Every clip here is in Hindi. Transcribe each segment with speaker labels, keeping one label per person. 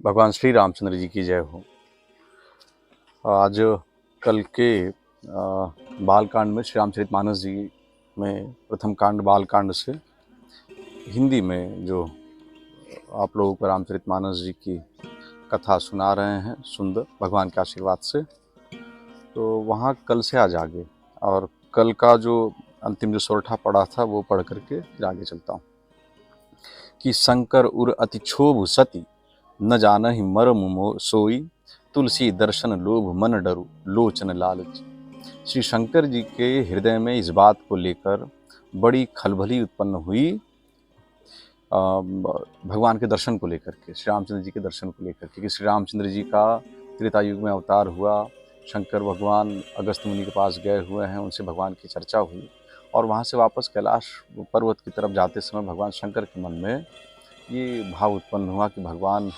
Speaker 1: भगवान श्री रामचंद्र जी की जय हो। आज कल के बालकांड में श्री रामचरितमानस जी में प्रथम कांड बालकांड से हिंदी में जो आप लोगों को रामचरितमानस जी की कथा सुना रहे हैं सुंदर भगवान के आशीर्वाद से, तो वहाँ कल से आज आगे और कल का जो अंतिम जो सोरठा पड़ा था वो पढ़ करके फिर आगे चलता हूँ। कि शंकर उर अति क्षोभ सती न जानहि मर्म सोई, तुलसी दर्शन लोभ मन डरु लोचन लालच। श्री शंकर जी के हृदय में इस बात को लेकर बड़ी खलबली उत्पन्न हुई, भगवान के दर्शन को लेकर के, श्री रामचंद्र जी के दर्शन को लेकर के, कि श्री रामचंद्र जी का त्रेता युग में अवतार हुआ। शंकर भगवान अगस्त मुनि के पास गए हुए हैं, उनसे भगवान की चर्चा हुई और वहाँ से वापस कैलाश पर्वत की तरफ जाते समय भगवान शंकर के मन में ये भाव उत्पन्न हुआ कि भगवान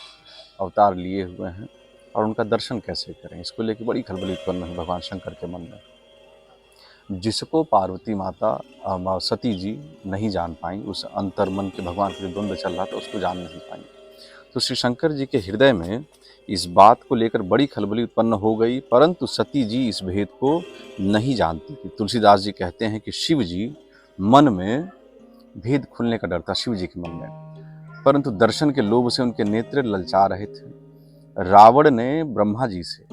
Speaker 1: अवतार लिए हुए हैं और उनका दर्शन कैसे करें। इसको लेकर बड़ी खलबली उत्पन्न हुई भगवान शंकर के मन में, जिसको पार्वती माता सती जी नहीं जान पाई। उस अंतर मन के भगवान के जो द्वंद्व चल रहा था उसको जान नहीं पाई। तो श्री शंकर जी के हृदय में इस बात को लेकर बड़ी खलबली उत्पन्न हो गई, परंतु सती जी इस भेद को नहीं जानती थी। तुलसीदास जी कहते हैं कि शिव जी मन में भेद खुलने का डर था शिव जी के मन में, परंतु दर्शन के लोभ से उनके नेत्र ललचा रहे थे। रावण ने ब्रह्मा जी से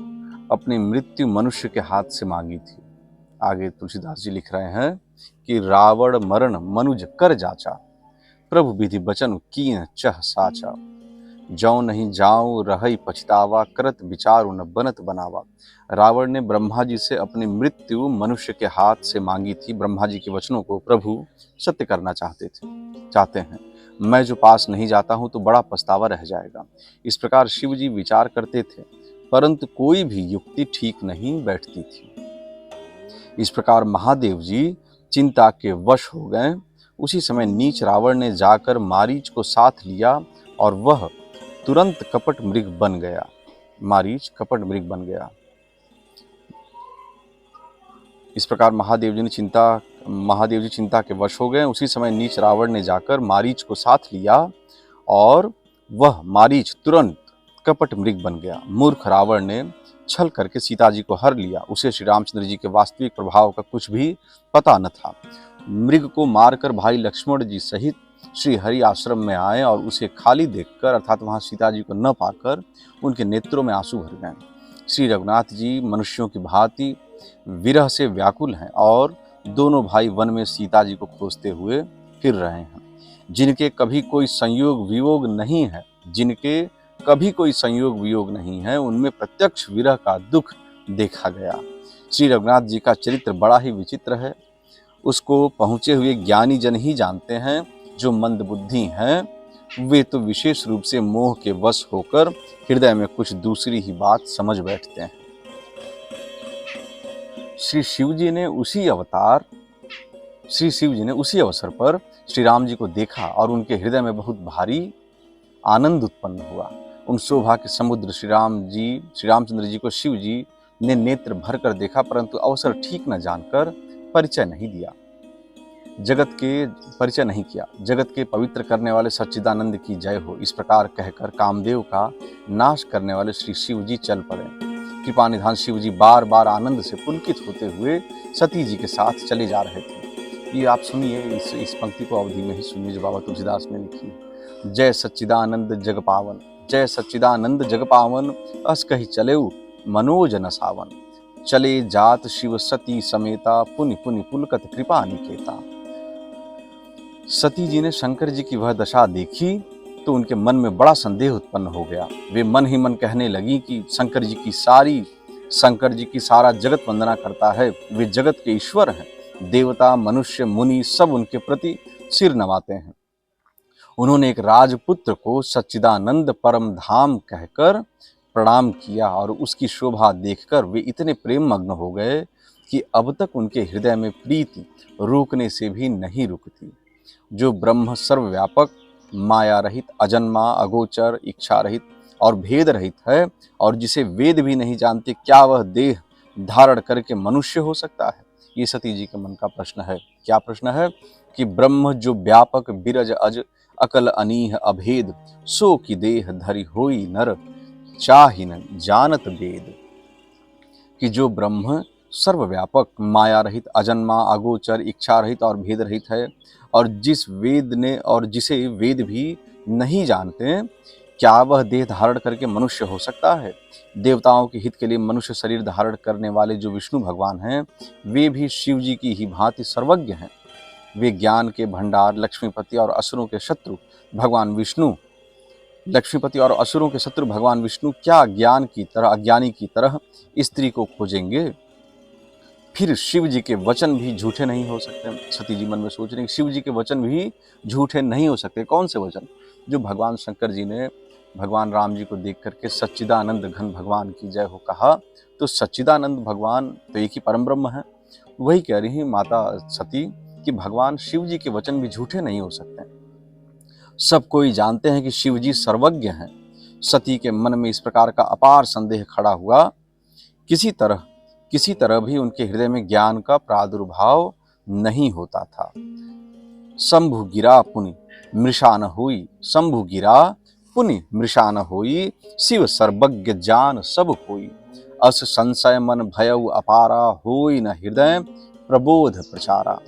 Speaker 1: अपनी मृत्यु मनुष्य के हाथ से मांगी थी। आगे तुलसीदास जी लिख रहे हैं कि रावण मरण मनुज कर जाचा, प्रभु विधि बचन कीन चह साचा। जौ नहीं जाऊं रहई पछतावा, करत विचारु न बनत बनावा। रावण ने ब्रह्मा जी से अपनी मृत्यु मनुष्य के हाथ से मांगी थी। ब्रह्मा जी के वचनों को प्रभु सत्य करना चाहते हैं। मैं जो पास नहीं जाता हूं तो बड़ा पछतावा रह जाएगा। इस प्रकार शिव जी विचार करते थे, परंतु कोई भी युक्ति ठीक नहीं बैठती थी। इस प्रकार महादेव जी चिंता के वश हो गए। उसी समय नीच रावण ने जाकर मारीच को साथ लिया और वह तुरंत कपट मृग बन गया। मारीच कपट मृग बन गया। इस प्रकार महादेव जी चिंता के वश हो गए। उसी समय नीच रावण ने जाकर मारीच को साथ लिया और वह मारीच तुरंत कपट मृग बन गया। मूर्ख रावण ने छल करके सीता जी को हर लिया। उसे श्री रामचंद्र जी के वास्तविक प्रभाव का कुछ भी पता न था। मृग को मारकर भाई लक्ष्मण जी सहित श्री हरि आश्रम में आए और उसे खाली देखकर, अर्थात वहां सीता जी को न पाकर, उनके नेत्रों में आंसू भर गए। श्री रघुनाथ जी मनुष्यों की भांति विरह से व्याकुल हैं और दोनों भाई वन में सीता जी को खोजते हुए फिर रहे हैं। जिनके कभी कोई संयोग वियोग नहीं है, उनमें प्रत्यक्ष विरह का दुख देखा गया। श्री रघुनाथ जी का चरित्र बड़ा ही विचित्र है। उसको पहुंचे हुए ज्ञानी जन ही जानते हैं। जो मंदबुद्धि हैं वे तो विशेष रूप से मोह के वश होकर हृदय में कुछ दूसरी ही बात समझ बैठते हैं। श्री शिव जी ने उसी अवसर पर श्री राम जी को देखा और उनके हृदय में बहुत भारी आनंद उत्पन्न हुआ। उन शोभा के समुद्र श्री रामचंद्र जी को शिव जी ने नेत्र भर कर देखा, परंतु अवसर ठीक न जानकर परिचय नहीं किया। जगत के पवित्र करने वाले सच्चिदानंद की जय हो, इस प्रकार कहकर कामदेव का नाश करने वाले श्री शिव जी चल पड़े। कृपा निधान शिव जी बार बार आनंद से पुलकित होते हुए सती जी के साथ चले जा रहे थे। ये आप सुनिए, इस पंक्ति को अवधि में ही सुनिए जो बाबा तुलसीदास ने लिखी। जय सच्चिदानंद जग पावन, अस कही चलेउ मनोज न सावन। चले जात शिव सती समेता, पुनि पुनि पुलकत कृपा निकेता। सती जी ने शंकर जी की वह दशा देखी तो उनके मन में बड़ा संदेह उत्पन्न हो गया। वे मन ही मन कहने लगी कि शंकर जी की सारा जगत वंदना करता है। वे जगत के ईश्वर हैं। देवता मनुष्य मुनि सब उनके प्रति सिर नवाते हैं। उन्होंने एक राजपुत्र को सच्चिदानंद परम धाम कहकर प्रणाम किया और उसकी शोभा देखकर वे इतने प्रेम मग्न हो गए कि अब तक उनके हृदय में प्रीति रोकने से भी नहीं रुकती। जो ब्रह्म सर्वव्यापक, माया रहित, अजन्मा, अगोचर, इच्छा रहित और भेद रहित है और जिसे वेद भी नहीं जानते, क्या वह देह धारण करके मनुष्य हो सकता है? ये सती जी के मन का प्रश्न है। क्या प्रश्न है? कि ब्रह्म जो व्यापक, बिरज, अज, अकल अनीह अभेद, सो की देह धरि होई नर, चाहिन जानत वेद। कि जो ब्रह्म सर्वव्यापक, माया रहित, अजन्मा, अगोचर, इच्छा रहित और भेद रहित है, और जिसे वेद भी नहीं जानते, क्या वह देह धारण करके मनुष्य हो सकता है? देवताओं के हित के लिए मनुष्य शरीर धारण करने वाले जो विष्णु भगवान हैं, वे भी शिव जी की ही भांति सर्वज्ञ हैं। वे ज्ञान के भंडार, लक्ष्मीपति और असुरों के शत्रु भगवान विष्णु क्या अज्ञानी की तरह स्त्री को खोजेंगे? फिर शिव जी के वचन भी झूठे नहीं हो सकते। सती जी मन में सोच रहे हैं, शिव जी के वचन भी झूठे नहीं हो सकते। कौन से वचन? जो भगवान शंकर जी ने भगवान राम जी को देख करके सच्चिदानंद घन भगवान की जय हो कहा, तो सच्चिदानंद भगवान तो एक ही परम ब्रह्म है। वही कह रही है माता सती कि भगवान शिव जी के वचन भी झूठे नहीं हो सकते। सब कोई जानते हैं कि शिव जी सर्वज्ञ हैं। सती के मन में इस प्रकार का अपार संदेह खड़ा हुआ। किसी तरह भी उनके हृदय में ज्ञान का प्रादुर्भाव नहीं होता था। शंभु गिरा पुनि मृषा न होई, शिव सर्वज्ञ जान सब कोई। अस संशय मन भयउ अपारा, होई न हृदय प्रबोध प्रचारा।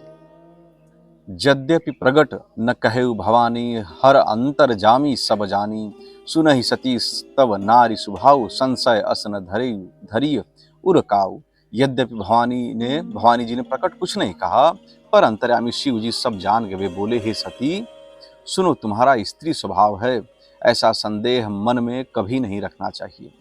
Speaker 1: यद्यपि प्रगट न कहु भवानी, हर अंतर जामी सब जानी। सुनहि सती तब नारी सुभाऊ, संशय अस न धरिय उर काऊ। यद्यपि भवानी जी ने प्रकट कुछ नहीं कहा, पर अंतर्यामी शिव जी सब जान के वे बोले, हे सती सुनो, तुम्हारा स्त्री स्वभाव है, ऐसा संदेह मन में कभी नहीं रखना चाहिए।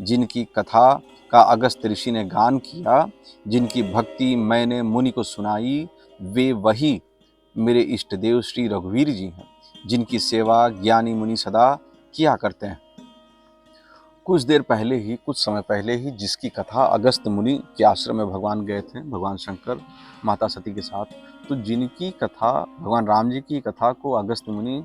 Speaker 1: जिनकी कथा का अगस्त ऋषि ने गान किया, जिनकी भक्ति मैंने मुनि को सुनाई, वे वही मेरे इष्ट देव श्री रघुवीर जी हैं, जिनकी सेवा ज्ञानी मुनि सदा किया करते हैं। कुछ समय पहले ही जिसकी कथा अगस्त मुनि के आश्रम में भगवान गए थे, भगवान शंकर माता सती के साथ, तो जिनकी कथा, भगवान राम जी की कथा को अगस्त मुनि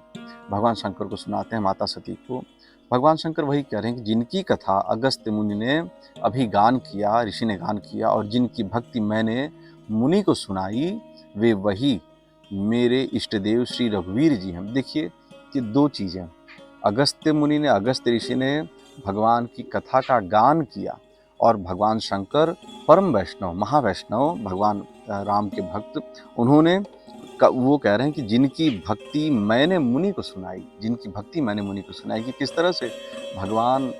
Speaker 1: भगवान शंकर को सुनाते हैं, माता सती को। भगवान शंकर वही कह रहे हैं कि जिनकी कथा अगस्त मुनि ने अभी गान किया, ऋषि ने गान किया, और जिनकी भक्ति मैंने मुनि को सुनाई, वे वही मेरे इष्ट देव श्री रघुवीर जी हैं। देखिए कि दो चीज़ें, अगस्त ऋषि ने भगवान की कथा का गान किया, और भगवान शंकर परम वैष्णव, महावैष्णव, भगवान राम के भक्त, वो कह रहे हैं कि जिनकी भक्ति मैंने मुनि को सुनाई, कि किस तरह से भगवान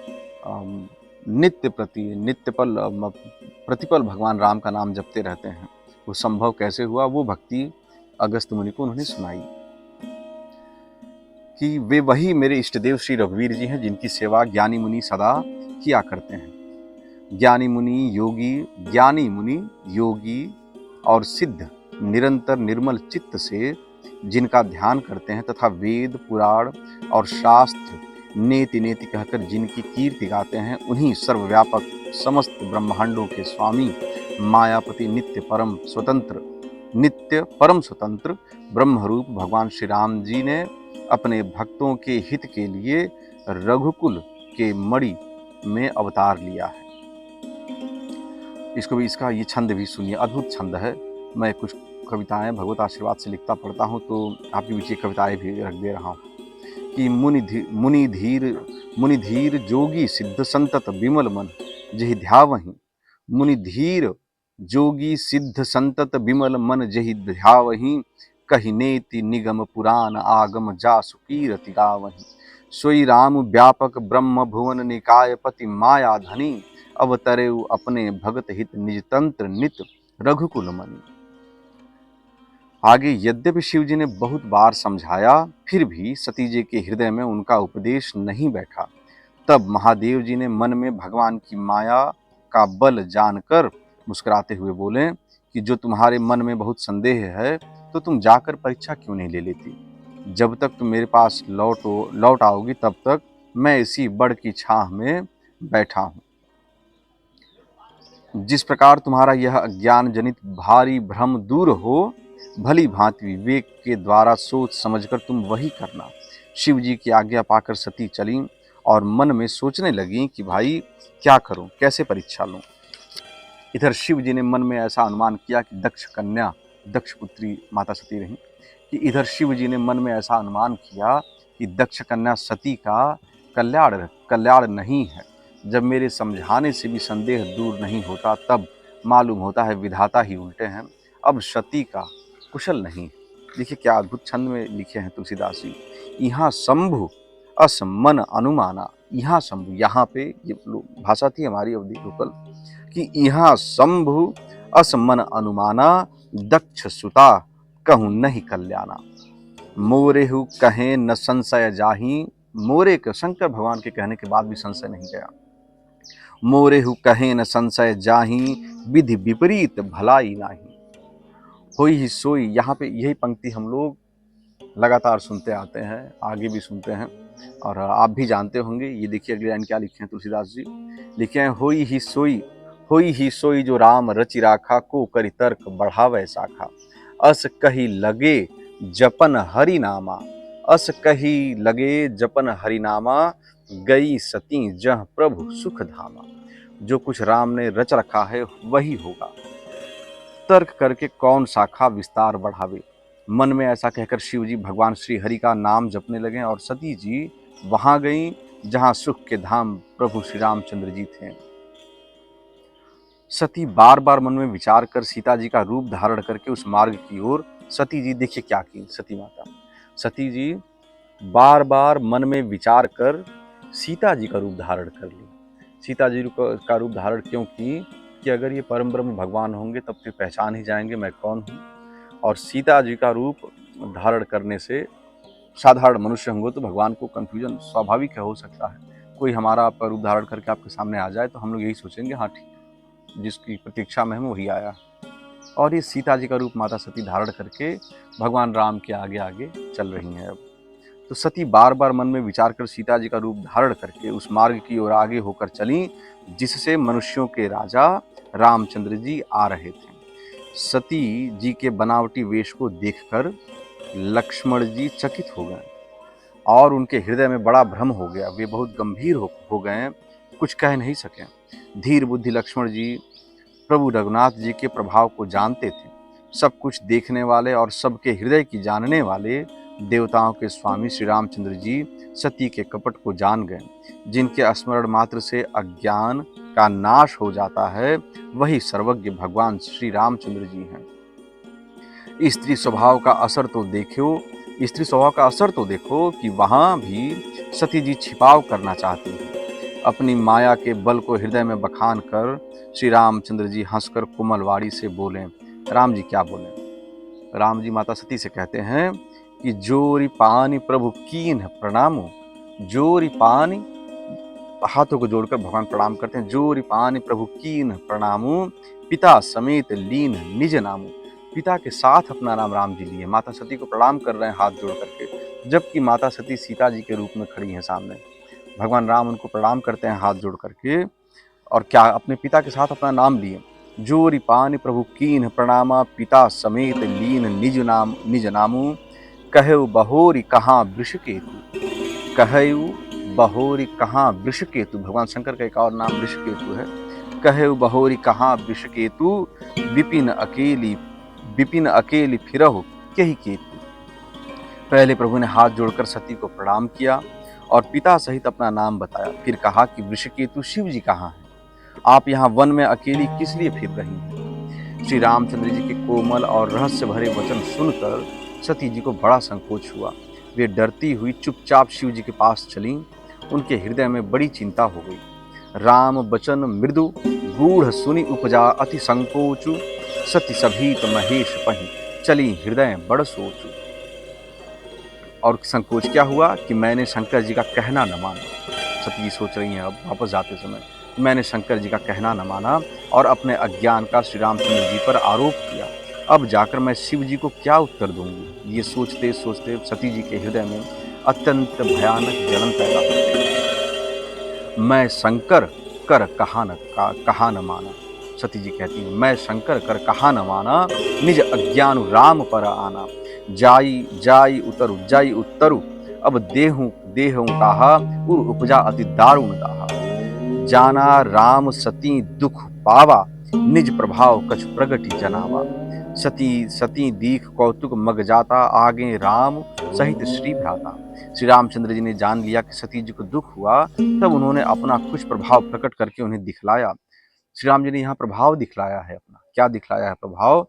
Speaker 1: प्रतिपल भगवान राम का नाम जपते रहते हैं। वो संभव कैसे हुआ? वो भक्ति अगस्त मुनि को उन्होंने सुनाई कि वे वही मेरे इष्ट देव श्री रघुवीर जी हैं, जिनकी सेवा ज्ञानी मुनि सदा किया करते हैं। ज्ञानी मुनि योगी और सिद्ध निरंतर निर्मल चित्त से जिनका ध्यान करते हैं, तथा वेद पुराण और शास्त्र नेति नेति कहकर जिनकी कीर्ति गाते हैं, उन्हीं सर्वव्यापक समस्त ब्रह्मांडों के स्वामी मायापति नित्य परम स्वतंत्र ब्रह्मरूप भगवान श्री राम जी ने अपने भक्तों के हित के लिए रघुकुल के मणि में अवतार लिया है। इसका ये छंद भी सुनिए, अद्भुत छंद है। मैं कुछ कविताएं भगवत आशीर्वाद से लिखता पढ़ता हूँ, तो आपके बीच कविताएं भी रख दे रहा हूँ कि मुनि धीर जोगी सिद्ध संतत विमल मन, जहि ध्यावहि। मुनि धीर जोगी सिद्ध संतत विमल मन, जहि ध्यावहि। कहि नेति निगम पुराण आगम, जासु कीरति गावहि। सोई राम व्यापक ब्रह्म भुवन निकाय, पति माया धनी। अवतरेउ अपने भगत हित, निज तंत्र नित रघुकुल मणि। आगे, यद्यपि शिव जी ने बहुत बार समझाया, फिर भी सती जी के हृदय में उनका उपदेश नहीं बैठा। तब महादेव जी ने मन में भगवान की माया का बल जानकर मुस्कुराते हुए बोले कि जो तुम्हारे मन में बहुत संदेह है, तो तुम जाकर परीक्षा क्यों नहीं ले लेती? जब तक तुम मेरे पास लौट आओगी, तब तक मैं इसी बड़ की छाह में बैठा हूँ। जिस प्रकार तुम्हारा यह अज्ञान जनित भारी भ्रम दूर हो, भली भांति विवेक के द्वारा सोच समझकर तुम वही करना। शिव जी की आज्ञा पाकर सती चली और मन में सोचने लगी कि भाई क्या करूं, कैसे परीक्षा लूं। इधर शिव जी ने मन में ऐसा अनुमान किया कि दक्ष पुत्री माता सती रही, कि इधर शिव जी ने मन में ऐसा अनुमान किया कि दक्ष कन्या सती का कल्याण नहीं है। जब मेरे समझाने से भी संदेह दूर नहीं होता, तब मालूम होता है विधाता ही उल्टे हैं। अब सती का कुशल नहीं। देखिए क्या अद्भुत छंद में लिखे हैं तुलसीदास जी। यहाँ शंभु अस मन अनुमाना, यहाँ शंभु, यहाँ पे ये भाषा थी हमारी अवधि लोकल, कि यहाँ शंभु अस मन अनुमाना, दक्ष सुता कहूँ नहीं कल्याणा। मोरेहु कहे न संशय जाही, मोरे के शंकर भगवान के कहने के बाद भी संशय नहीं गया। मोरेहु कहे न संशय जाही, विधि विपरीत भलाई नाही। होई ही सोई, यहाँ पे यही पंक्ति हम लोग लगातार सुनते आते हैं, आगे भी सुनते हैं और आप भी जानते होंगे। ये देखिए अगले लाइन क्या लिखे हैं तुलसीदास जी। लिखे हैं होई ही सोई जो राम रचि राखा, को करि तर्क बढ़ावे शाखा। अस कही लगे जपन हरि नामा, अस कही लगे जपन हरि नामा, गई सती जह प्रभु सुख धामा। जो कुछ राम ने रच रखा है वही होगा, तर्क करके कौन शाखा विस्तार बढ़ावे। मन में ऐसा कहकर शिव जी भगवान श्री हरि का नाम जपने लगे और सती जी वहां गईं जहां सुख के धाम प्रभु श्री रामचंद्र जी थे। सती बार बार मन में विचार कर सीता जी का रूप धारण करके उस मार्ग की ओर, सती जी देखिए क्या की सती माता, सती जी बार बार मन में विचार कर सीता जी का रूप धारण कर ली। सीता जी का रूप धारण क्यों की? कि अगर ये परम ब्रह्म भगवान होंगे तब तो पहचान ही जाएंगे मैं कौन हूँ। और सीता जी का रूप धारण करने से साधारण मनुष्य होंगे तो भगवान को कन्फ्यूजन स्वाभाविक है, हो सकता है कोई हमारा आपका रूप धारण करके आपके सामने आ जाए तो हम लोग यही सोचेंगे हाँ ठीक, जिसकी प्रतीक्षा में हम वही आया। और ये सीता जी का रूप माता सती धारण करके भगवान राम के आगे आगे चल रही हैं। अब तो सती बार बार मन में विचार कर सीता जी का रूप धारण करके उस मार्ग की ओर आगे होकर चली जिससे मनुष्यों के राजा रामचंद्र जी आ रहे थे। सती जी के बनावटी वेश को देखकर लक्ष्मण जी चकित हो गए और उनके हृदय में बड़ा भ्रम हो गया। वे बहुत गंभीर हो गए, कुछ कह नहीं सके। धीर बुद्धि लक्ष्मण जी प्रभु रघुनाथ जी के प्रभाव को जानते थे। सब कुछ देखने वाले और सबके हृदय की जानने वाले देवताओं के स्वामी श्री रामचंद्र जी सती के कपट को जान गए। जिनके स्मरण मात्र से अज्ञान का नाश हो जाता है वही सर्वज्ञ भगवान श्री रामचंद्र जी हैं। स्त्री स्वभाव का असर तो देखो कि वहां भी सती जी छिपाव करना चाहती हैं। अपनी माया के बल को हृदय में बखान कर श्री रामचंद्र जी हंसकर कोमलवाड़ी से बोले। राम जी क्या बोले? राम जी माता सती से कहते हैं कि जोरी पानी प्रभु कीन प्रणामो, जोरी पानी, हाथों को जोड़कर भगवान प्रणाम करते हैं। जोरी पानी प्रभु कीन प्रणामो, पिता समेत लीन निज नामो। पिता के साथ अपना नाम राम जी लिए माता सती को प्रणाम कर रहे हैं हाथ जोड़ करके, जबकि माता सती सीता जी के रूप में खड़ी हैं सामने। भगवान राम उनको प्रणाम करते हैं हाथ जोड़ करके और क्या अपने पिता के साथ अपना नाम लिए। जोरी पानी प्रभु कीन प्रणामा, पिता समेत लीन निज नामो, कहु बहोरी कहाँ वृषकेतु, कहु बहोरी कहाँ वृषकेतु। भगवान शंकर का एक और नाम वृषकेतु है। कहु बहोरी कहाँ वृषकेतु, विपिन अकेली फिरहु केहि केतु। पहले प्रभु ने हाथ जोड़कर सती को प्रणाम किया और पिता सहित अपना नाम बताया। फिर कहा कि वृषकेतु शिव जी कहाँ हैं? आप यहाँ वन में अकेली किस लिए फिर रही हैं? श्री रामचंद्र जी के कोमल और रहस्य भरे वचन सुनकर सती जी को बड़ा संकोच हुआ। वे डरती हुई चुपचाप शिव जी के पास चलीं। उनके हृदय में बड़ी चिंता हो गई। राम बचन मृदु गूढ़ सुनि उपजा अति संकोचु, सती सभीत महेश पहि चली हृदय बड़ सोचु। और संकोच क्या हुआ कि मैंने शंकर जी का कहना न माना। सती जी सोच रही हैं अब वापस जाते समय, मैंने शंकर जी का कहना न माना और अपने अज्ञान का श्री रामचंद्र जी पर आरोप किया। अब जाकर मैं शिव जी को क्या उत्तर दूंगी? ये सोचते सोचते सती जी के हृदय में अत्यंत भयानक जलन पैदा हो गई। मैं शंकर कर कहा न माना। सती जी कहती हैं, मैं शंकर कर कहा न माना, निज अज्ञान राम पर आना। जाई उतरु, अब देहु कहा, उर उपजा अति दारुण दाहा। जाना राम सती दुख पावा, निज प्रभाव कछ प्रगति जनावा। सती सती दीख कौतुक मग जाता, आगे राम सहित श्री भ्राता। श्री रामचंद्र जी ने जान लिया कि सती जी को दुख हुआ, तब उन्होंने अपना कुछ प्रभाव प्रकट करके उन्हें दिखलाया। श्री राम जी ने यहाँ प्रभाव दिखलाया है अपना, क्या दिखलाया है प्रभाव,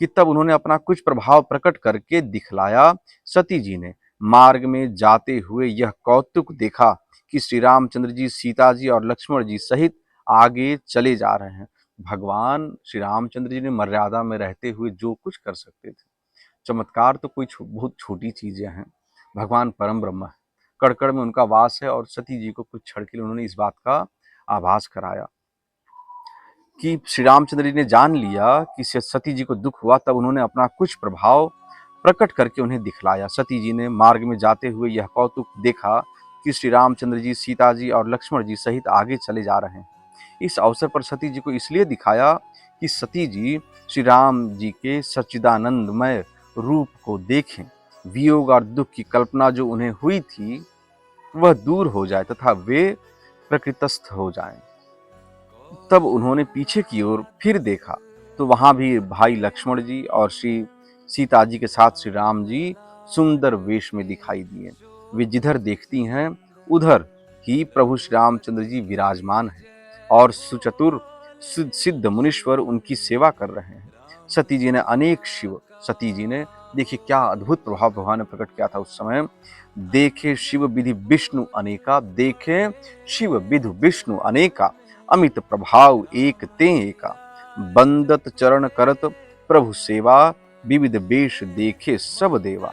Speaker 1: कि तब उन्होंने अपना कुछ प्रभाव प्रकट करके दिखलाया। सती जी ने मार्ग में जाते हुए यह कौतुक देखा कि श्री रामचंद्र जी, सीता जी और लक्ष्मण जी सहित आगे चले जा रहे हैं। भगवान श्री रामचंद्र जी ने मर्यादा में रहते हुए जो कुछ कर सकते थे। चमत्कार तो कोई बहुत छोटी चीजें हैं। भगवान परम ब्रह्म है, कड़ में उनका वास है, और सती जी को कुछ क्षण के लिए उन्होंने इस बात का आभास कराया कि श्री रामचंद्र जी ने जान लिया कि सती जी को दुख हुआ, तब उन्होंने अपना कुछ प्रभाव प्रकट करके उन्हें दिखलाया। सती जी ने मार्ग में जाते हुए यह कौतुक देखा कि श्री रामचंद्र जी, सीता जी और लक्ष्मण जी सहित आगे चले जा रहे हैं। इस अवसर पर सती जी को इसलिए दिखाया कि सती जी श्री राम जी के सच्चिदानंदमय रूप को देखें, वियोग और दुख की कल्पना जो उन्हें हुई थी वह दूर हो जाए तथा वे प्रकृतस्थ हो जाएं। तब उन्होंने पीछे की ओर फिर देखा तो वहां भी भाई लक्ष्मण जी और श्री सीता जी के साथ श्री राम जी सुंदर वेश में दिखाई दिए। वे जिधर देखती हैं उधर ही प्रभु श्री रामचंद्र जी विराजमान हैं और सुचतुर सिद्ध मुनीश्वर उनकी सेवा कर रहे हैं। सती जी ने देखिए क्या अद्भुत प्रभाव भगवान ने प्रकट किया था उस समय। देखे शिव विधि विष्णु अनेका, देखे शिव विधु विष्णु अनेका, अमित प्रभाव एक ते एका, बंदत चरण करत प्रभु सेवा, विविध वेश देखे सब देवा।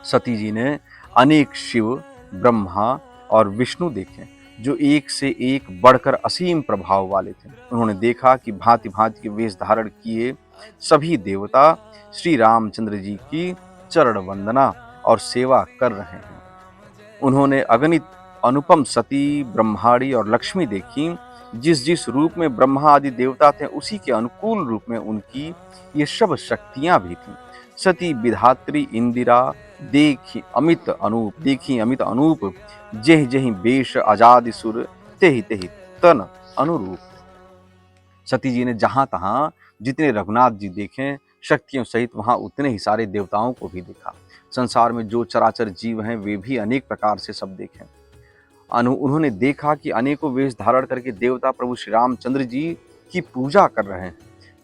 Speaker 1: सती जी ने अनेक शिव, ब्रह्मा और विष्णु देखे जो एक से एक बढ़कर असीम प्रभाव वाले थे। उन्होंने देखा कि भांति भांति के वेश धारण किए सभी देवता श्री रामचंद्र जी की चरण वंदना और सेवा कर रहे हैं। उन्होंने अगणित अनुपम सती, ब्रह्माणी और लक्ष्मी देखी। जिस जिस रूप में ब्रह्मा आदि देवता थे उसी के अनुकूल रूप में उनकी ये सब शक्तियां भी थीं। सती विधात्री इंदिरा देखी अमित अनूप, जेहि जेहि वेश आजाद सुर, तेहि तेहि तन अनुरूप। सती जी ने जहां तहां जितने रघुनाथ जी देखे शक्तियों सहित, वहां उतने ही सारे देवताओं को भी देखा। संसार में जो चराचर जीव हैं वे भी अनेक प्रकार से सब देखें। उन्होंने देखा कि अनेकों वेश धारण करके देवता प्रभु श्री रामचंद्र जी की पूजा कर रहे हैं।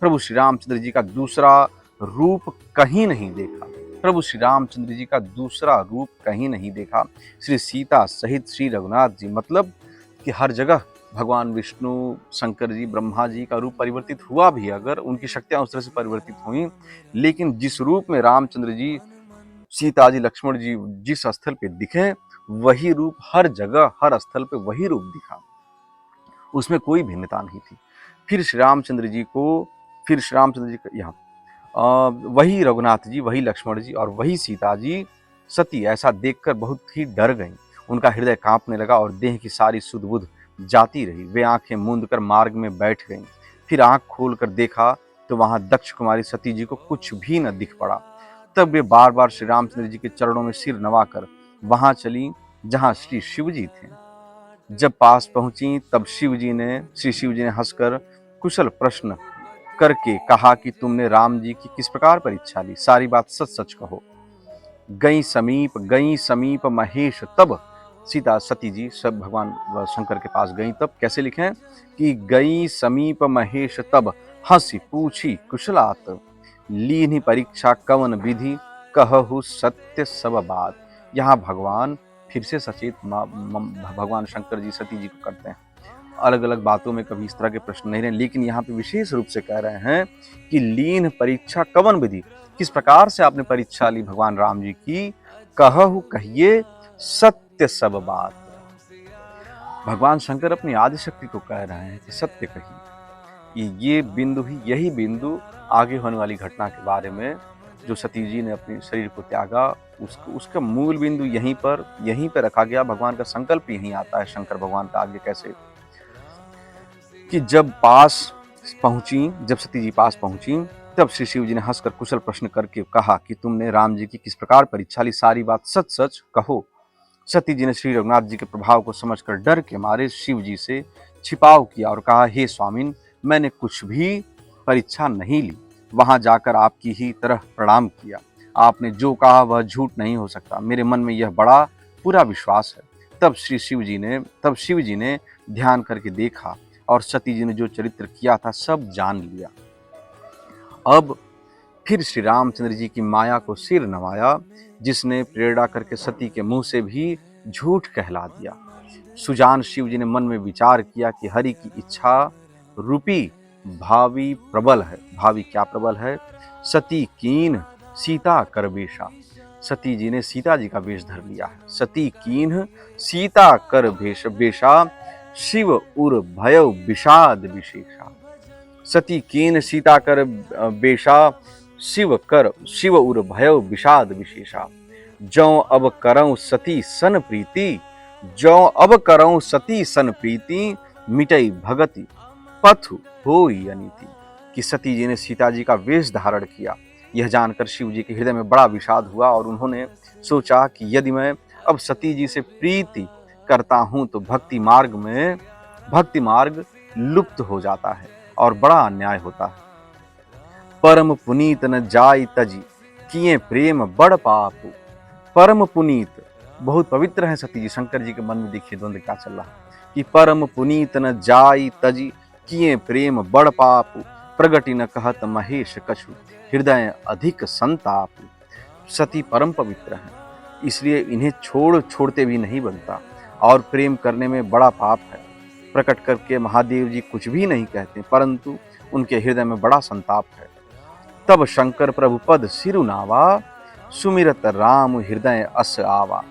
Speaker 1: प्रभु श्री रामचंद्र जी का दूसरा रूप कहीं नहीं देखा। प्रभु श्री रामचंद्र जी का दूसरा रूप कहीं नहीं देखा। श्री सीता सहित श्री रघुनाथ जी, मतलब कि हर जगह भगवान विष्णु, शंकर जी, ब्रह्मा जी का रूप परिवर्तित हुआ भी, अगर उनकी शक्तियां उस तरह से परिवर्तित हुई, लेकिन जिस रूप में रामचंद्र जी, सीता जी, लक्ष्मण जी जिस स्थल पे दिखे वही रूप हर जगह हर स्थल पे वही रूप दिखा, उसमें कोई भिन्नता नहीं थी। फिर श्री रामचंद्र जी का यहाँ वही रघुनाथ जी, वही लक्ष्मण जी और वही सीता जी, सती ऐसा देखकर बहुत ही डर गईं। उनका हृदय कांपने लगा और देह की सारी सुध बुध जाती रही। वे आंखें मूंद कर मार्ग में बैठ गईं। फिर आंख खोलकर देखा तो वहां दक्ष कुमारी सती जी को कुछ भी न दिख पड़ा। तब वे बार बार श्री रामचंद्र जी के चरणों में सिर नवाकर वहां चली जहां श्री शिव जी थे। जब पास पहुंची तब श्री शिव जी ने हंसकर कुशल प्रश्न करके कहा कि तुमने राम जी की किस प्रकार परीक्षा ली, सारी बात सच सच कहो। गई समीप महेश तब, सती जी सब भगवान शंकर के पास गई तब। कैसे लिखें कि गई समीप महेश तब, हंसी पूछी कुशलात, लीन्ही परीक्षा कवन विधि, कहहु सत्य सब बात। यहाँ भगवान फिर से सचेत भगवान शंकर जी सती जी को करते हैं। अलग अलग बातों में कभी इस तरह के प्रश्न नहीं रहे, लेकिन यहाँ पे विशेष रूप से कह रहे हैं कि लीन परीक्षा कवन विधि, किस प्रकार से आपने परीक्षा ली भगवान राम जी की, कहहु कहिए सत्य सब बात। भगवान शंकर अपनी आदि शक्ति को कह रहे हैं कि सत्य कहिए। ये बिंदु ही, यही बिंदु आगे होने वाली घटना के बारे में, जो सती जी ने अपने शरीर को त्यागा, उसका मूल बिंदु यहीं पर रखा गया। भगवान का संकल्प यहीं आता है, शंकर भगवान का आगे कैसे, कि जब सती जी पास पहुंची तब श्री शिव जी ने हंसकर कुशल प्रश्न करके कहा कि तुमने राम जी की किस प्रकार परीक्षा ली, सारी बात सच सच कहो। सती जी ने श्री रघुनाथ जी के प्रभाव को समझकर डर के मारे शिव जी से छिपाव किया और कहा, हे स्वामिन, मैंने कुछ भी परीक्षा नहीं ली। वहां जाकर आपकी ही तरह प्रणाम किया। आपने जो कहा वह झूठ नहीं हो सकता। मेरे मन में यह बड़ा पूरा विश्वास है। तब शिव जी ने ध्यान करके देखा और सती जी ने जो चरित्र किया था सब जान लिया। अब फिर श्री रामचंद्र जी की माया को सिर नवाया, जिसने प्रेरणा करके सती के मुंह से भी झूठ कहला दिया। सुजान शिव जी ने मन में विचार किया कि हरि की इच्छा रूपी भावी प्रबल है। भावी क्या प्रबल है? सती कीन सीता कर बेशा। सती जी ने सीता जी का वेश धर लिया है। सती कीन सीता कर बेशा, शिव उर भयउ विषाद विशेषा। सती कीन सीता कर बेशा, शिव उर भयउ विषाद विशेषा। जौ अब करऊं सती सन प्रीति, जौ अब करऊं सती सन प्रीति, मिटई भगति पथु होई अनीति। कि सती जी ने सीता जी का वेश धारण किया। यह जानकर शिव जी के हृदय में बड़ा विषाद हुआ और उन्होंने सोचा कि यदि मैं अब सती जी से प्रीति करता हूं तो भक्ति मार्ग लुप्त हो जाता है और बड़ा अन्याय होता है। परम पुनीत न जाई तजी, किए प्रेम बड़ पापु। परम पुनीत, बहुत पवित्र है सती जी। शंकर जी के मन में देखिए द्वंद्व क्या चल रहा है कि परम पुनीत न जाई तजी, किए प्रेम बड़ पापु। प्रगति न कहत महेश कछु, हृदय अधिक संतापु। सती परम पवित्र है, इसलिए इन्हें छोड़ते भी नहीं बनता और प्रेम करने में बड़ा पाप है। प्रकट करके महादेव जी कुछ भी नहीं कहते, परंतु उनके हृदय में बड़ा संताप है। तब शंकर प्रभु पद सिरुनावा, सुमिरत राम हृदय अस आवा।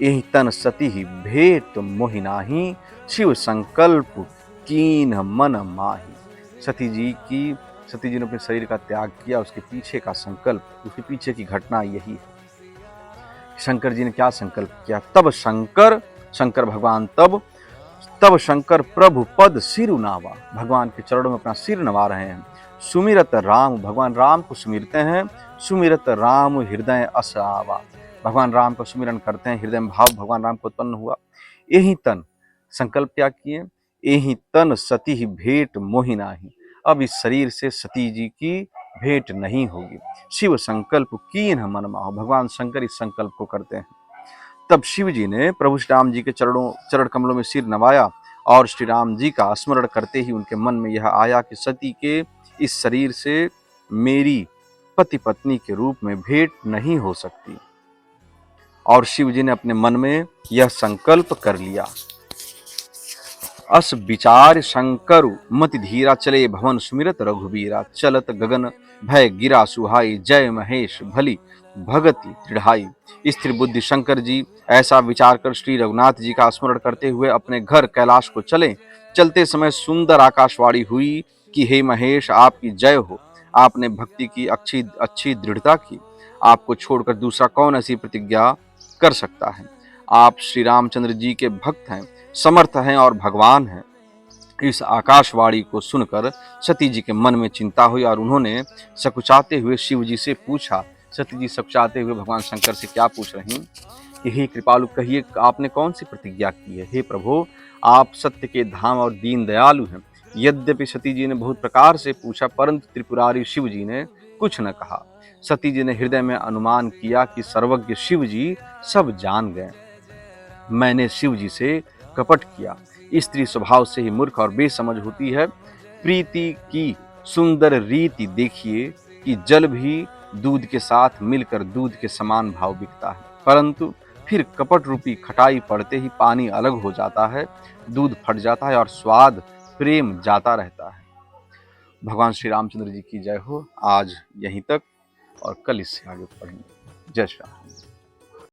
Speaker 1: एहि तन सती भेंट मोहि नाही, शिव संकल्प कीन मन माही। सती जी ने अपने शरीर का त्याग किया, उसके पीछे का संकल्प, उसके पीछे की घटना यही है। शंकर जी ने क्या संकल्प किया? तब शंकर भगवान तब शंकर प्रभु पद सिरुनावा, भगवान के चरणों में अपना सिर नवा रहे हैं। सुमिरत राम, भगवान राम को सुमिरते हैं। सुमिरत राम हृदय अस आवा, भगवान राम का सुमिरन करते हैं, हृदय में भाव भगवान राम को उत्पन्न हुआ। यही तन, संकल्प क्या किए? यही तन सती भेंट मोहि नाही, अब इस शरीर से सती जी की भेंट नहीं होगी। शिव संकल्प कीन मन माहो, भगवान शंकर इस संकल्प को करते हैं। तब शिव जी ने प्रभु श्री राम जी के चरण कमलों में सिर नवाया और श्री राम जी का स्मरण करते ही उनके मन में यह आया कि सती के इस शरीर से मेरी पति पत्नी के रूप में भेंट नहीं हो सकती। और शिव जी ने अपने मन में यह संकल्प कर लिया। अस विचार शंकरु मति धीरा, चले भवन सुमिरत रघुबीरा। चलत गगन भय गिरा सुहाई, जय महेश भली भगति दृढ़ाई। स्थिर बुद्धि शंकर जी ऐसा विचार कर श्री रघुनाथ जी का स्मरण करते हुए अपने घर कैलाश को चले। चलते समय सुंदर आकाशवाणी हुई कि हे महेश, आपकी जय हो। आपने भक्ति की अच्छी दृढ़ता की। आपको छोड़कर दूसरा कौन ऐसी प्रतिज्ञा कर सकता है? आप श्री रामचंद्र जी के भक्त हैं, समर्थ हैं और भगवान हैं। इस आकाशवाणी को सुनकर सती जी के मन में चिंता हुई और उन्होंने सकुचाते हुए शिव जी से पूछा। सती जी सकुचाते हुए भगवान शंकर से क्या पूछ रही कि हे कृपालु, कहिए आपने कौन सी प्रतिज्ञा की है? हे प्रभु, आप सत्य के धाम और दीन दयालु हैं। यद्यपि सती जी ने बहुत प्रकार से पूछा, परंतु त्रिपुरारी शिव जी ने कुछ न कहा। सती जी ने हृदय में अनुमान किया कि सर्वज्ञ शिव जी सब जान गए। मैंने शिव जी से कपट किया। स्त्री स्वभाव से ही मूर्ख और बेसमझ होती है। प्रीति की सुंदर रीति देखिए कि जल भी दूध के साथ मिलकर दूध के समान भाव बिकता है, परंतु फिर कपट रूपी खटाई पड़ते ही पानी अलग हो जाता है, दूध फट जाता है और स्वाद प्रेम जाता रहता है। भगवान श्री रामचंद्र जी की जय हो। आज यहीं तक और कल इससे आगे पढ़ेंगे। जय श्री राम।